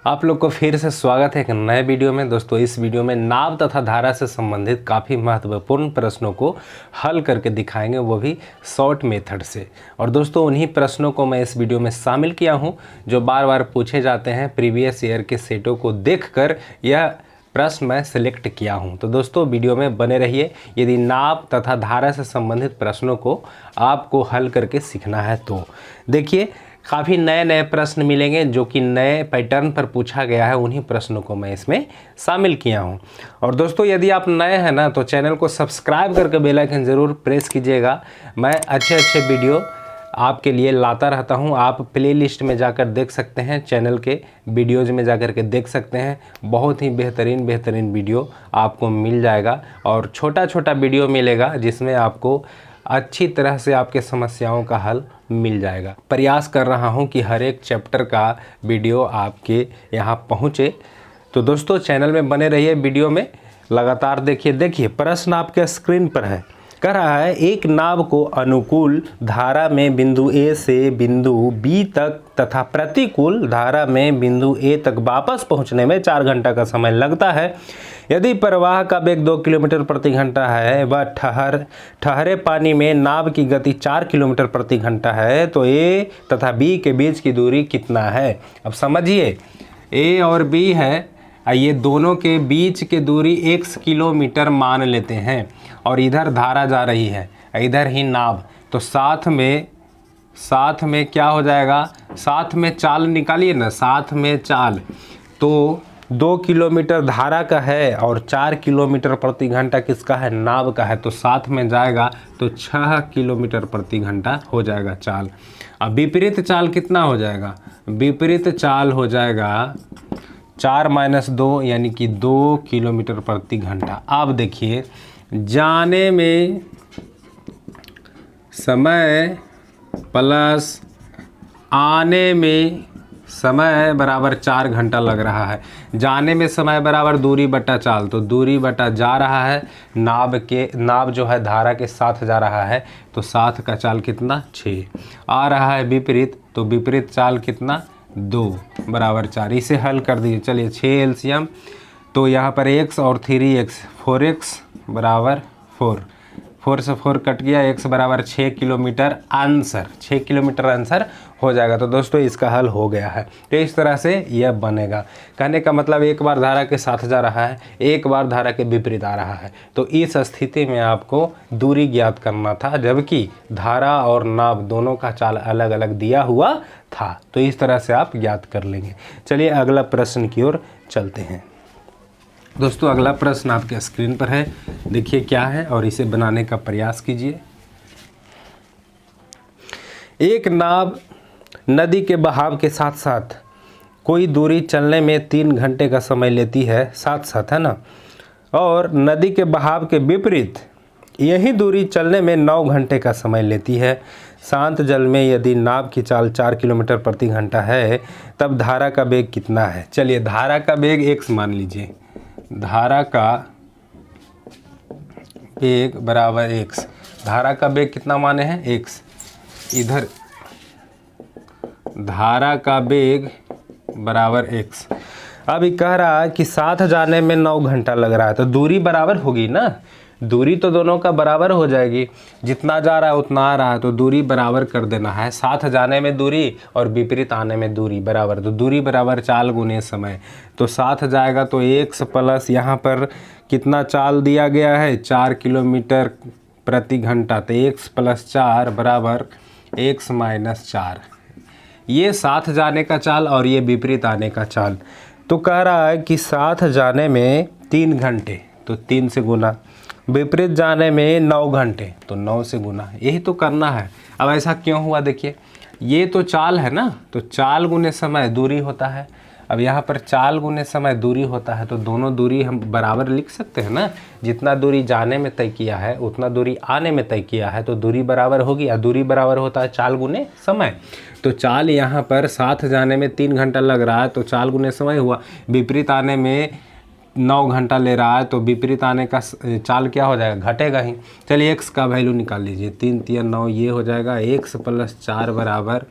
आप लोग को फिर से स्वागत है एक नए वीडियो में। दोस्तों, इस वीडियो में नाव तथा धारा से संबंधित काफ़ी महत्वपूर्ण प्रश्नों को हल करके दिखाएंगे, वो भी शॉर्ट मेथड से। और दोस्तों, उन्हीं प्रश्नों को मैं इस वीडियो में शामिल किया हूं जो बार बार पूछे जाते हैं। प्रीवियस ईयर के सेटों को देखकर यह प्रश्न मैं सिलेक्ट किया हूं। तो दोस्तों, वीडियो में बने रहिए। यदि नाव तथा धारा से संबंधित प्रश्नों को आपको हल करके सीखना है तो देखिए, काफ़ी नए नए प्रश्न मिलेंगे जो कि नए पैटर्न पर पूछा गया है। उन्हीं प्रश्नों को मैं इसमें शामिल किया हूं। और दोस्तों, यदि आप नए हैं ना, तो चैनल को सब्सक्राइब करके बेल आइकन ज़रूर प्रेस कीजिएगा। मैं अच्छे वीडियो आपके लिए लाता रहता हूं। आप प्लेलिस्ट में जाकर देख सकते हैं, चैनल के वीडियोज़ में जाकर के देख सकते हैं। बहुत ही बेहतरीन वीडियो आपको मिल जाएगा और छोटा छोटा वीडियो मिलेगा जिसमें आपको अच्छी तरह से आपके समस्याओं का हल मिल जाएगा। प्रयास कर रहा हूं कि हर एक चैप्टर का वीडियो आपके यहां पहुंचे। तो दोस्तों, चैनल में बने रहिए, वीडियो में लगातार देखिए प्रश्न आपके स्क्रीन पर है। कह रहा है, एक नाव को अनुकूल धारा में बिंदु ए से बिंदु बी तक तथा प्रतिकूल धारा में बिंदु ए तक वापस पहुंचने में 4 घंटा का समय लगता है। यदि प्रवाह का वेग 2 किलोमीटर प्रति घंटा है व ठहरे पानी में नाव की गति 4 किलोमीटर प्रति घंटा है, तो ए तथा बी के बीच की दूरी कितना है। अब समझिए, ए और बी है, ये दोनों के बीच की दूरी x किलोमीटर मान लेते हैं और इधर धारा जा रही है, इधर ही नाव। तो साथ में क्या हो जाएगा, साथ में चाल निकालिए ना, साथ में चाल। तो 2 किलोमीटर धारा का है और 4 किलोमीटर प्रति घंटा किसका है, नाव का है। तो साथ में जाएगा तो 6 किलोमीटर प्रति घंटा हो जाएगा चाल। अब विपरीत चाल कितना हो जाएगा, विपरीत चाल हो जाएगा 4 - 2 यानी कि 2 किलोमीटर प्रति घंटा। अब देखिए, जाने में समय प्लस आने में समय बराबर 4 घंटा लग रहा है। जाने में समय बराबर दूरी बटा चाल, तो दूरी बटा जा रहा है, नाव जो है धारा के साथ जा रहा है, तो साथ का चाल कितना 6 आ रहा है विपरीत, तो विपरीत चाल कितना 2 बराबर 4। इसे हल कर दीजिए। चलिए 6 एलसीएम, तो यहाँ पर x और 3x 4x बराबर 4 से 4 कट गया, x बराबर 6 किलोमीटर आंसर, 6 किलोमीटर आंसर हो जाएगा। तो दोस्तों, इसका हल हो गया है। तो इस तरह से यह बनेगा। कहने का मतलब, एक बार धारा के साथ जा रहा है, एक बार धारा के विपरीत आ रहा है। तो इस स्थिति में आपको दूरी ज्ञात करना था, जबकि धारा और नाव दोनों का चाल अलग अलग दिया हुआ था। तो इस तरह से आप ज्ञात कर लेंगे। चलिए अगला प्रश्न की ओर चलते हैं। दोस्तों, अगला प्रश्न आपके स्क्रीन पर है, देखिए क्या है और इसे बनाने का प्रयास कीजिए। एक नाव नदी के बहाव के साथ साथ कोई दूरी चलने में 3 घंटे का समय लेती है, साथ है ना, और नदी के बहाव के विपरीत यही दूरी चलने में 9 घंटे का समय लेती है। शांत जल में यदि नाव की चाल 4 किलोमीटर प्रति घंटा है, तब धारा का वेग कितना है। चलिए, धारा का वेग x मान लीजिए, धारा का वेग बराबर x। धारा का वेग कितना माने हैं, x। इधर धारा का वेग बराबर x। अब ये कह रहा है कि साथ जाने में 9 घंटा लग रहा है, तो दूरी बराबर होगी ना, दूरी तो दोनों का बराबर हो जाएगी। जितना जा रहा है उतना आ रहा है, तो दूरी बराबर कर देना है। साथ जाने में दूरी और विपरीत आने में दूरी बराबर, तो दूरी बराबर चाल गुने समय। तो साथ जाएगा तो x प्लस यहाँ पर कितना चाल दिया गया है, 4 किलोमीटर प्रति घंटा, तो x + 4 बराबर x - 4। ये साथ जाने का चाल और ये विपरीत आने का चाल। तो कह रहा है कि साथ जाने में 3 घंटे, तो 3 से गुना, विपरीत जाने में 9 घंटे, तो 9 से गुना। यही तो करना है। अब ऐसा क्यों हुआ, देखिए, ये तो चाल है ना, तो चाल गुने समय दूरी होता है। अब यहाँ पर चाल गुने समय दूरी होता है, तो दोनों दूरी हम बराबर लिख सकते हैं ना। जितना दूरी जाने में तय किया है उतना दूरी आने में तय किया है, तो दूरी बराबर होगी। और दूरी बराबर होता है चाल गुने समय। तो चाल यहाँ पर साथ जाने में 3 घंटा लग रहा है, तो चाल गुने समय हुआ। विपरीत आने में 9 घंटा ले रहा है, तो विपरीत आने का चाल क्या हो जाएगा, घटेगा ही। चलिए x का वैल्यू निकाल लीजिए, 3 × 9 ये हो जाएगा, x + 4 बराबर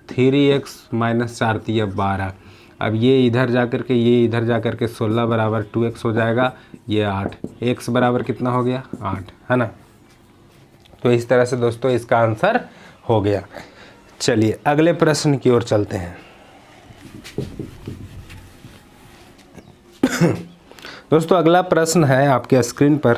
3x - 4 × 12। अब ये इधर जा कर के ये इधर जा कर के 16 बराबर 2x हो जाएगा, ये 8, x बराबर कितना हो गया 8, है ना। तो इस तरह से दोस्तों इसका आंसर हो गया। चलिए अगले प्रश्न की ओर चलते हैं। दोस्तों अगला प्रश्न है आपके स्क्रीन पर।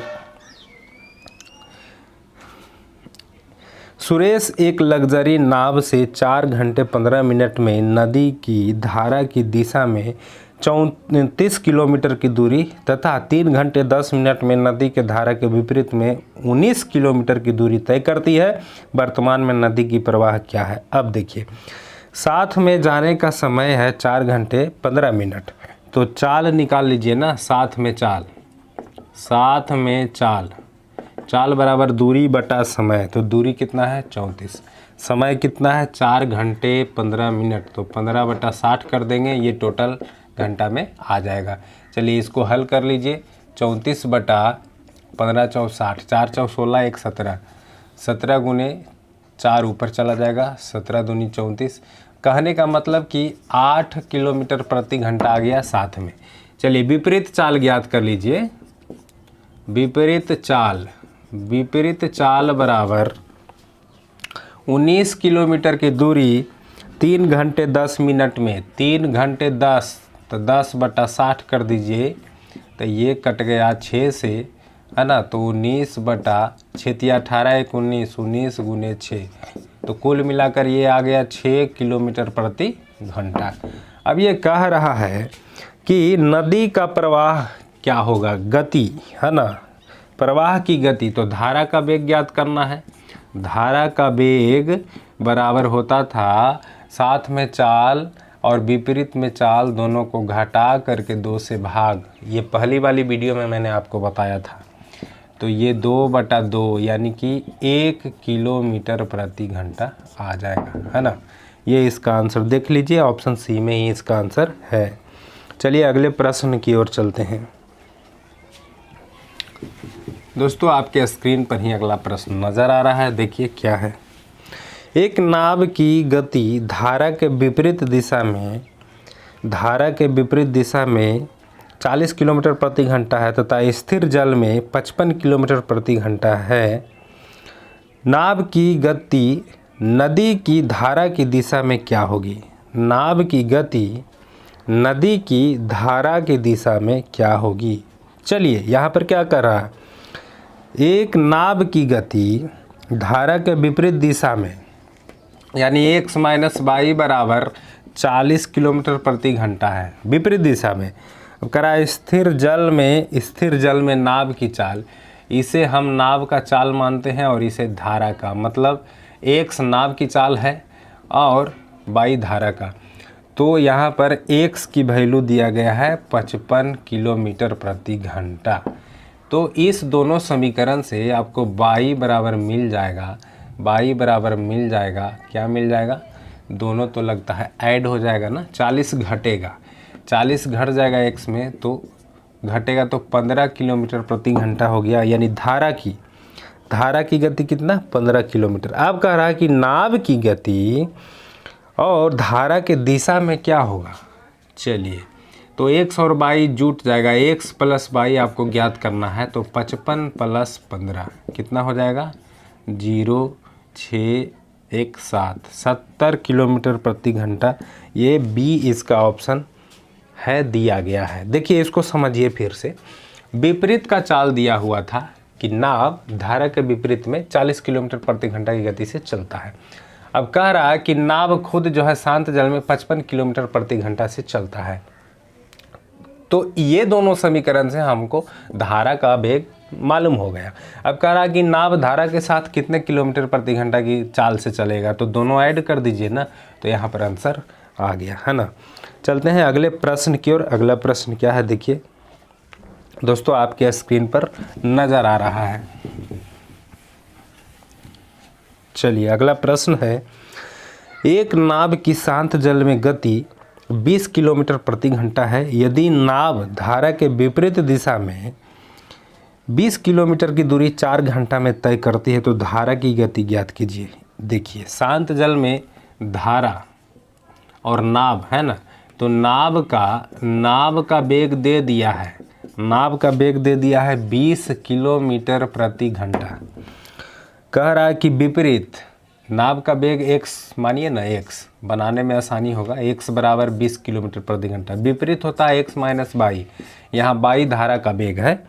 सुरेश एक लग्जरी नाव से 4 घंटे 15 मिनट में नदी की धारा की दिशा में 34 किलोमीटर की दूरी तथा 3 घंटे 10 मिनट में नदी के धारा के विपरीत में 19 किलोमीटर की दूरी तय करती है। वर्तमान में नदी की प्रवाह क्या है। अब देखिए, साथ में जाने का समय है 4 घंटे 15 मिनट, तो चाल निकाल लीजिए ना। साथ में चाल बराबर दूरी बटा समय, तो दूरी कितना है 34, समय कितना है 4 घंटे 15 मिनट, तो 15 बटा 60 कर देंगे, ये टोटल घंटा में आ जाएगा। चलिए इसको हल कर लीजिए। 34 बटा 15 चौक 60, 4 चौक 16, 1 17, 17 गुने 4 ऊपर चला जाएगा, 17 दूनी 34। कहने का मतलब कि 8 किलोमीटर प्रति घंटा आ गया साथ में। चलिए विपरीत चाल ज्ञात कर लीजिए। विपरीत चाल बराबर 19 किलोमीटर की दूरी 3 घंटे 10 मिनट में, 3 घंटे 10 तो 10 बटा 60 कर दीजिए, तो ये कट गया 6 से, है ना। तो 19 बटा 6 18 1 19, 19 गुने 6, तो कुल मिलाकर ये आ गया 6 किलोमीटर प्रति घंटा। अब ये कह रहा है कि नदी का प्रवाह क्या होगा, गति, है ना, प्रवाह की गति। तो धारा का वेग ज्ञात करना है। धारा का वेग बराबर होता था साथ में चाल और विपरीत में चाल दोनों को घटा करके 2 से भाग। ये पहली वाली वीडियो में मैंने आपको बताया था। तो ये 2 बटा 2 यानी कि 1 किलोमीटर प्रति घंटा आ जाएगा, है ना। ये इसका आंसर देख लीजिए, ऑप्शन सी में ही इसका आंसर है। चलिए अगले प्रश्न की ओर चलते हैं। दोस्तों आपके स्क्रीन पर ही अगला प्रश्न नज़र आ रहा है, देखिए क्या है। एक नाव की गति धारा के विपरीत दिशा में 40 किलोमीटर प्रति घंटा है तथा स्थिर जल में 55 किलोमीटर प्रति घंटा है। नाव की गति नदी की धारा की दिशा में क्या होगी। नाव की गति नदी की धारा की दिशा में क्या होगी। चलिए यहाँ पर क्या कर रहा है, एक नाव की गति धारा के विपरीत दिशा में यानी x माइनस y बराबर 40 किलोमीटर प्रति घंटा है विपरीत दिशा में। अब करा स्थिर जल में नाव की चाल, इसे हम नाव का चाल मानते हैं और इसे धारा का, मतलब x नाव की चाल है और y धारा का। तो यहाँ पर x की वैल्यू दिया गया है 55 किलोमीटर प्रति घंटा। तो इस दोनों समीकरण से आपको y बराबर मिल जाएगा, क्या मिल जाएगा, दोनों तो लगता है ऐड हो जाएगा ना, 40 घटेगा, 40 घट जाएगा x में तो घटेगा, तो 15 किलोमीटर प्रति घंटा हो गया। यानी धारा की गति कितना 15 किलोमीटर। अब कह रहा है कि नाव की गति और धारा के दिशा में क्या होगा। चलिए तो x और y जुट जाएगा, x प्लस y आपको ज्ञात करना है। तो 55 प्लस 15 कितना हो जाएगा 0 6 1 7, 70 किलोमीटर प्रति घंटा। ये बी इसका ऑप्शन है, दिया गया है। देखिए इसको समझिए फिर से। विपरीत का चाल दिया हुआ था कि नाव धारा के विपरीत में 40 किलोमीटर प्रति घंटा की गति से चलता है। अब कह रहा है कि नाव खुद जो है शांत जल में 55 किलोमीटर प्रति घंटा से चलता है। तो ये दोनों समीकरण से हमको धारा का वेग मालूम हो गया। अब कह रहा है कि नाव धारा के साथ कितने किलोमीटर प्रति घंटा की चाल से चलेगा, तो दोनों ऐड कर दीजिए ना, तो यहाँ पर आंसर आ गया, है ना। चलते हैं अगले प्रश्न की ओर। अगला प्रश्न क्या है देखिए दोस्तों, आपके स्क्रीन पर नज़र आ रहा है। चलिए अगला प्रश्न है, एक नाव की शांत जल में गति 20 किलोमीटर प्रति घंटा है। यदि नाव धारा के विपरीत दिशा में 20 किलोमीटर की दूरी 4 घंटा में तय करती है तो धारा की गति ज्ञात कीजिए। देखिए शांत जल में धारा और नाव है ना तो नाव का वेग दे दिया है, नाव का वेग दे दिया है 20 किलोमीटर प्रति घंटा। कह रहा है कि विपरीत नाव का वेग x मानिए ना, x बनाने में आसानी होगा, x बराबर 20 किलोमीटर प्रति घंटा। विपरीत होता है x माइनस वाई, यहाँ वाई धारा का वेग है,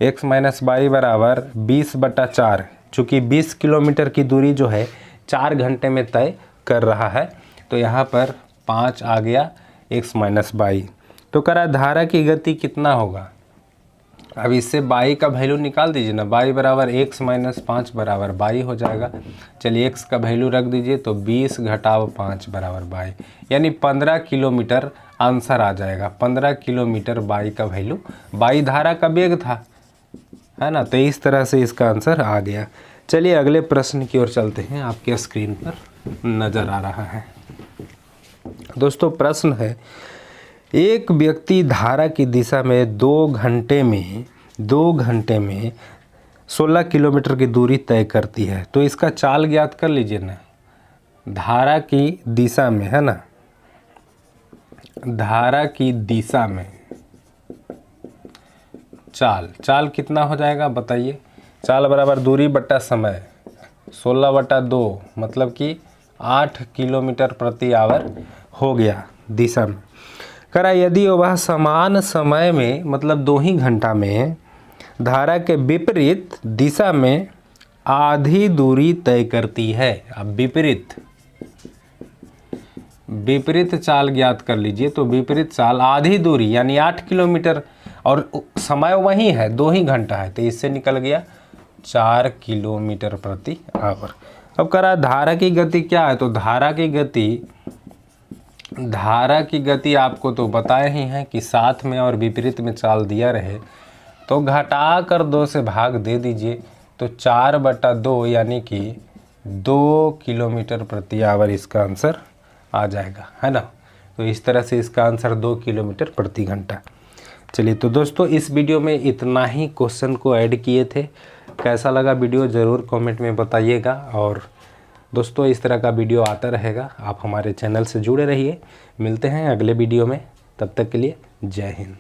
x माइनस वाई बराबर 20/4। चूँकि 20 किलोमीटर की दूरी जो है 4 घंटे में तय कर रहा है, तो यहाँ पर 5 आ गया x माइनस वाई। तो कह रहा है धारा की गति कितना होगा। अब इससे बाई का वैल्यू निकाल दीजिए ना, बाई बराबर x माइनस 5 बराबर बाई हो जाएगा। चलिए x का वैल्यू रख दीजिए, तो 20 घटाव 5 बराबर बाई, यानी 15 किलोमीटर आंसर आ जाएगा। 15 किलोमीटर बाई का वैल्यू, बाई धारा का वेग था, है ना। तो इस तरह से इसका आंसर आ गया। चलिए अगले प्रश्न की ओर चलते हैं, आपके स्क्रीन पर नज़र आ रहा है। दोस्तों प्रश्न है, एक व्यक्ति धारा की दिशा में 2 घंटे में 16 किलोमीटर की दूरी तय करती है, तो इसका चाल ज्ञात कर लीजिए ना। धारा की दिशा में, है ना, धारा की दिशा में चाल कितना हो जाएगा बताइए। चाल बराबर दूरी बट्टा समय, 16/2 मतलब कि 8 किलोमीटर प्रति आवर हो गया दिशा में। करा यदि वह समान समय में मतलब 2 ही घंटा में धारा के विपरीत दिशा में आधी दूरी तय करती है। अब विपरीत चाल ज्ञात कर लीजिए। तो विपरीत चाल आधी दूरी यानी 8 किलोमीटर, और समय वही है 2 ही घंटा है, तो इससे निकल गया 4 किलोमीटर प्रति आवर। अब करा धारा की गति क्या है, तो धारा की गति आपको तो बताए ही हैं कि साथ में और विपरीत में चाल दिया रहे तो घटा कर 2 से भाग दे दीजिए, तो 4/2 यानी कि 2 किलोमीटर प्रति आवर इसका आंसर आ जाएगा, है ना। तो इस तरह से इसका आंसर 2 किलोमीटर प्रति घंटा। चलिए तो दोस्तों इस वीडियो में इतना ही क्वेश्चन को ऐड किए थे। कैसा लगा वीडियो ज़रूर कमेंट में बताइएगा, और दोस्तों इस तरह का वीडियो आता रहेगा, आप हमारे चैनल से जुड़े रहिए। मिलते हैं अगले वीडियो में, तब तक के लिए जय हिंद।